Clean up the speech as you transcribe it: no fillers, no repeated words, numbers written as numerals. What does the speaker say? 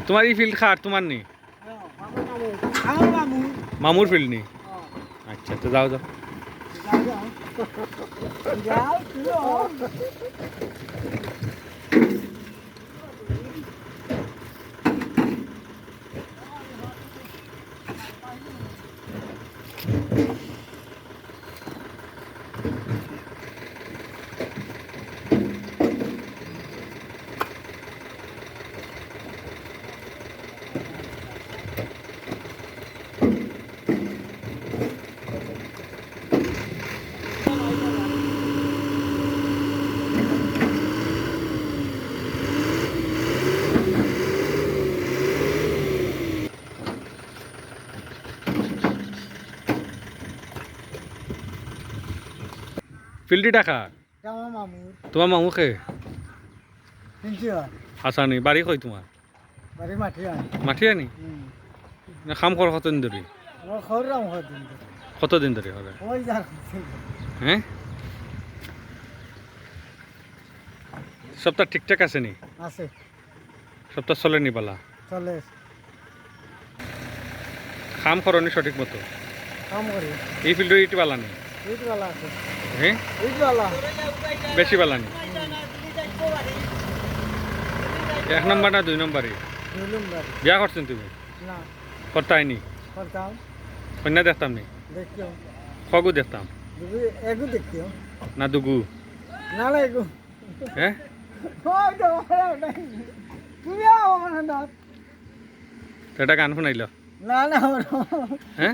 তোমার এই ফিল্ড খার তোমার নেই মামুর ফিল্ড নেই আচ্ছা তো যাও যাও ফিল্ডি টাকা তোমার মামুকে আসা নি বাড়ি কই তোমার মাটি আনি না কাম কর কতদিন ধরে কতদিন ধরে হবে হ্যাঁ সপ্তাহ ঠিকঠাক আছে নি সপ্তাহ চলে নি পালা কাম করনি সঠিক মতো এই ফিল্ড ইট পালা নি হ্যাঁ বেশি পালা নি 1 নম্বর না 2 নম্বরে বিয়া করছেন তুমি করতাইনি কন্যা দেখতাম নি খগু দেখতাম না দুগু হ্যাঁ এটা গান শুনাইল না হ্যাঁ